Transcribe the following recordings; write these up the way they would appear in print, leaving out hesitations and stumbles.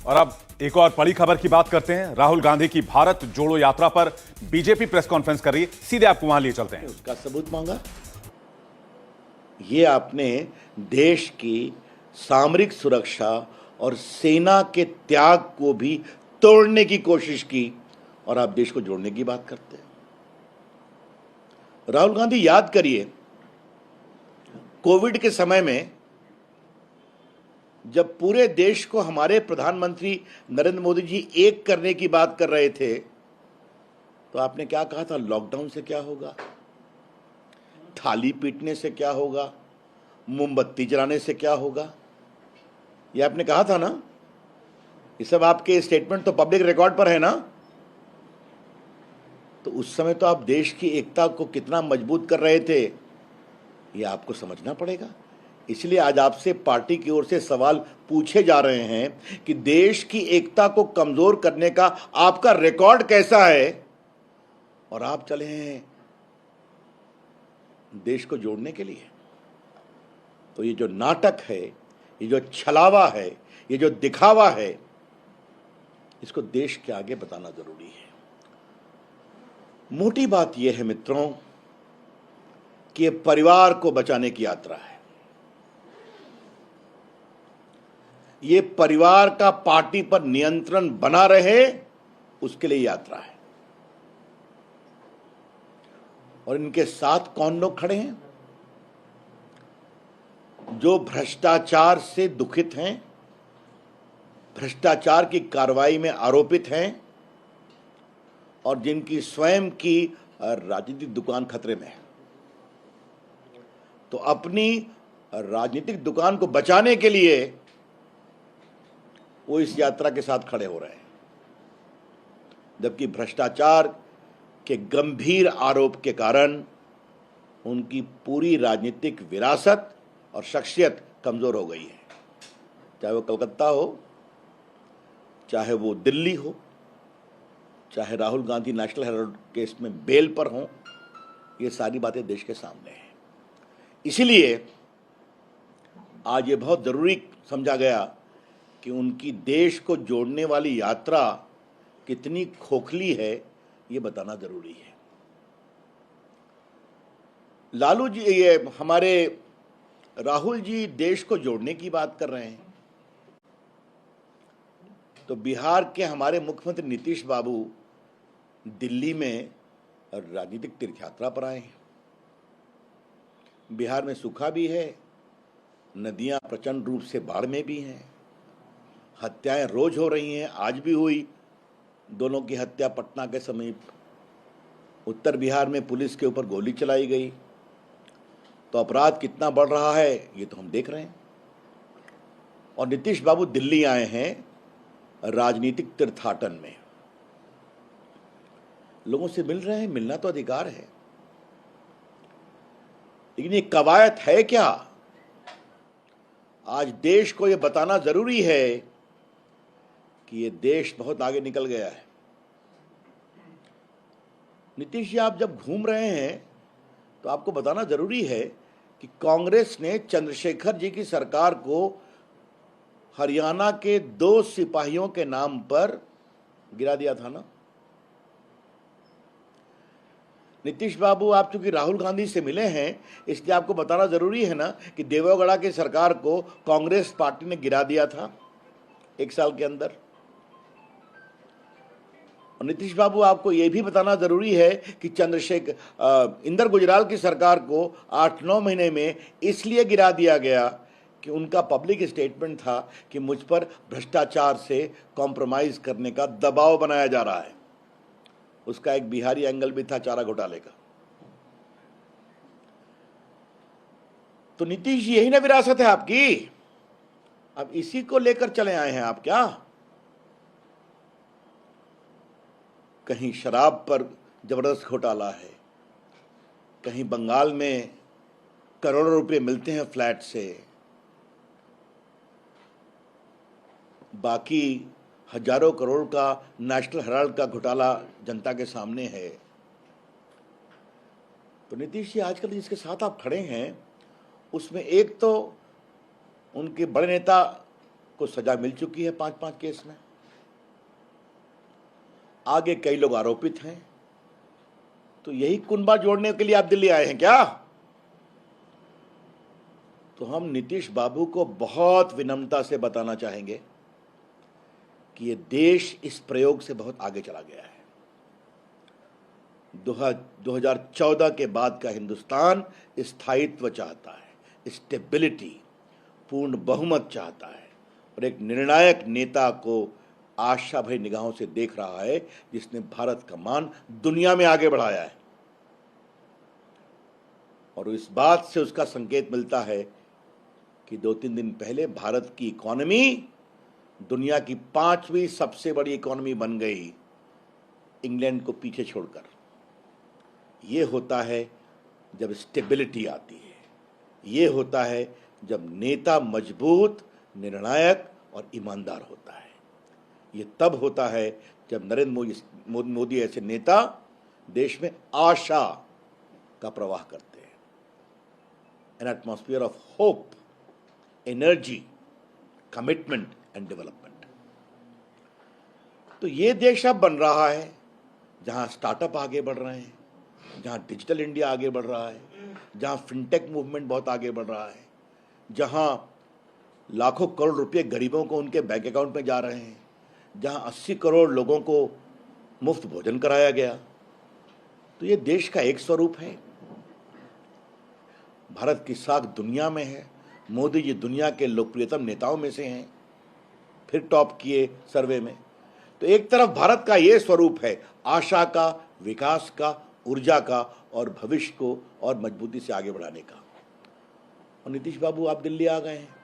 और अब एक और बड़ी खबर की बात करते हैं। राहुल गांधी की भारत जोड़ो यात्रा पर बीजेपी प्रेस कॉन्फ्रेंस कर रही है। सीधे आपको वहां लिए चलते हैं। उसका सबूत मांगा। ये आपने देश की सामरिक सुरक्षा और सेना के त्याग को भी तोड़ने की कोशिश की और आप देश को जोड़ने की बात करते हैं। राहुल गांधी, याद करिए, कोविड के समय में जब पूरे देश को हमारे प्रधानमंत्री नरेंद्र मोदी जी एक करने की बात कर रहे थे तो आपने क्या कहा था? लॉकडाउन से क्या होगा, थाली पीटने से क्या होगा, मोमबत्ती जलाने से क्या होगा, ये आपने कहा था ना। ये सब आपके स्टेटमेंट तो पब्लिक रिकॉर्ड पर है ना। तो उस समय तो आप देश की एकता को कितना मजबूत कर रहे थे, ये आपको समझना पड़ेगा। इसलिए आज आपसे पार्टी की ओर से सवाल पूछे जा रहे हैं कि देश की एकता को कमजोर करने का आपका रिकॉर्ड कैसा है और आप चले हैं देश को जोड़ने के लिए। तो ये जो नाटक है, ये जो छलावा है, ये जो दिखावा है, इसको देश के आगे बताना जरूरी है। मोटी बात यह है मित्रों कि ये परिवार को बचाने की यात्रा है। ये परिवार का पार्टी पर नियंत्रण बना रहे, उसके लिए यात्रा है। और इनके साथ कौन लोग खड़े हैं? जो भ्रष्टाचार से दुखित हैं, भ्रष्टाचार की कार्रवाई में आरोपित हैं और जिनकी स्वयं की राजनीतिक दुकान खतरे में है। तो अपनी राजनीतिक दुकान को बचाने के लिए वो इस यात्रा के साथ खड़े हो रहे हैं, जबकि भ्रष्टाचार के गंभीर आरोप के कारण उनकी पूरी राजनीतिक विरासत और शख्सियत कमजोर हो गई है। चाहे वो कलकत्ता हो, चाहे वो दिल्ली हो, चाहे Rahul Gandhi national Herald case में बेल पर हों, ये सारी बातें देश के सामने हैं। इसीलिए आज ये बहुत जरूरी समझा गया कि उनकी देश को जोड़ने वाली यात्रा कितनी खोखली है, ये बताना जरूरी है। लालू जी, ये हमारे राहुल जी देश को जोड़ने की बात कर रहे हैं तो बिहार के हमारे मुख्यमंत्री नीतीश बाबू दिल्ली में राजनीतिक तीर्थयात्रा पर आए हैं। बिहार में सूखा भी है, नदियां प्रचंड रूप से बाढ़ में भी हैं, हत्याएं रोज हो रही हैं, आज भी हुई दोनों की हत्या पटना के समीप। उत्तर बिहार में पुलिस के ऊपर गोली चलाई गई। तो अपराध कितना बढ़ रहा है ये तो हम देख रहे हैं। और नीतीश बाबू दिल्ली आए हैं राजनीतिक तीर्थाटन में, लोगों से मिल रहे हैं, मिलना तो अधिकार है, लेकिन ये कवायद है क्या? आज देश को ये बताना जरूरी है कि ये देश बहुत आगे निकल गया है। नीतीश जी, आप जब घूम रहे हैं तो आपको बताना जरूरी है कि कांग्रेस ने चंद्रशेखर जी की सरकार को हरियाणा के 2 सिपाहियों के नाम पर गिरा दिया था ना। नीतीश बाबू, आप चूंकि राहुल गांधी से मिले हैं इसलिए आपको बताना जरूरी है ना कि देवेगौड़ा की सरकार को कांग्रेस पार्टी ने गिरा दिया था 1 साल के अंदर। और नीतीश बाबू, आपको यह भी बताना जरूरी है कि इंदर गुजराल की सरकार को 8-9 महीने में इसलिए गिरा दिया गया कि उनका पब्लिक स्टेटमेंट था कि मुझ पर भ्रष्टाचार से कॉम्प्रोमाइज करने का दबाव बनाया जा रहा है। उसका एक बिहारी एंगल भी था, चारा घोटाले का। तो नीतीश जी, यही ना विरासत है आपकी? अब इसी को लेकर चले आए हैं आप क्या? कहीं शराब पर जबरदस्त घोटाला है, कहीं बंगाल में करोड़ों रुपए मिलते हैं फ्लैट से, बाकी हजारों करोड़ का नेशनल हेराल्ड का घोटाला जनता के सामने है। तो नीतीश जी, आजकल जिसके साथ आप खड़े हैं उसमें एक तो उनके बड़े नेता को सजा मिल चुकी है 5-5 केस में। आगे कई लोग आरोपित हैं। तो यही कुनबा जोड़ने के लिए आप दिल्ली आए हैं क्या? तो हम नीतीश बाबू को बहुत विनम्रता से बताना चाहेंगे कि ये देश इस प्रयोग से बहुत आगे चला गया है। 2014 के बाद का हिंदुस्तान स्थायित्व चाहता है, स्टेबिलिटी, पूर्ण बहुमत चाहता है और एक निर्णायक नेता को आशा भरी निगाहों से देख रहा है जिसने भारत का मान दुनिया में आगे बढ़ाया है। और इस बात से उसका संकेत मिलता है कि 2-3 दिन पहले भारत की इकोनॉमी दुनिया की 5वीं सबसे बड़ी इकोनॉमी बन गई, इंग्लैंड को पीछे छोड़कर। यह होता है जब स्टेबिलिटी आती है, यह होता है जब नेता मजबूत, निर्णायक और ईमानदार होता है। यह तब होता है जब नरेंद्र मोदी ऐसे नेता देश में आशा का प्रवाह करते हैं, N atmosphere of hope, energy, commitment and development. तो ये देश अब बन रहा है जहां स्टार्टअप आगे बढ़ रहे हैं, जहां डिजिटल इंडिया आगे बढ़ रहा है, जहां फिनटेक मूवमेंट बहुत आगे बढ़ रहा है, जहां लाखों करोड़ रुपए गरीबों को उनके बैंक अकाउंट में जा रहे हैं, जहां 80 करोड़ लोगों को मुफ्त भोजन कराया गया। तो ये देश का एक स्वरूप है। भारत की साख दुनिया में है। मोदी जी दुनिया के लोकप्रियतम नेताओं में से हैं, फिर टॉप किए सर्वे में। तो एक तरफ भारत का ये स्वरूप है आशा का, विकास का, ऊर्जा का और भविष्य को और मजबूती से आगे बढ़ाने का। और नीतीश बाबू आप दिल्ली आ गए हैं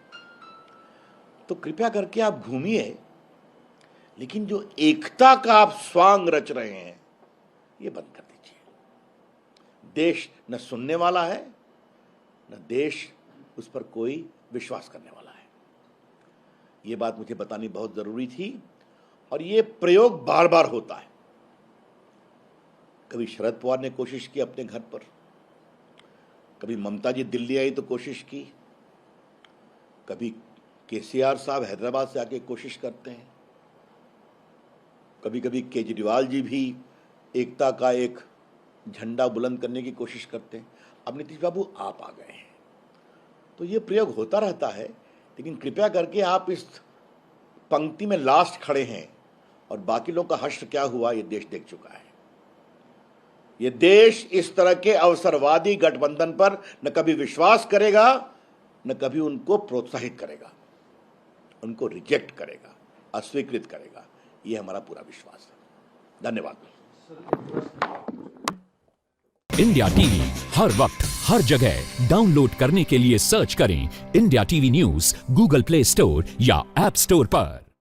तो कृपया करके आप घूमिए, लेकिन जो एकता का आप स्वांग रच रहे हैं ये बंद कर दीजिए। देश न सुनने वाला है, न देश उस पर कोई विश्वास करने वाला है। ये बात मुझे बतानी बहुत जरूरी थी। और ये प्रयोग बार बार होता है। कभी शरद पवार ने कोशिश की अपने घर पर, कभी ममता जी दिल्ली आई तो कोशिश की, कभी केसीआर साहब हैदराबाद से आके कोशिश करते हैं, कभी कभी केजरीवाल जी भी एकता का एक झंडा बुलंद करने की कोशिश करते हैं। अब नीतीश बाबू आप आ गए हैं तो ये प्रयोग होता रहता है। लेकिन कृपया करके आप इस पंक्ति में लास्ट खड़े हैं और बाकी लोगों का हश्र क्या हुआ ये देश देख चुका है। ये देश इस तरह के अवसरवादी गठबंधन पर न कभी विश्वास करेगा, न कभी उनको प्रोत्साहित करेगा, उनको रिजेक्ट करेगा, अस्वीकृत करेगा। ये हमारा पूरा विश्वास है। धन्यवाद। इंडिया टीवी हर वक्त हर जगह डाउनलोड करने के लिए सर्च करें India TV news Google play store या ऐप स्टोर पर।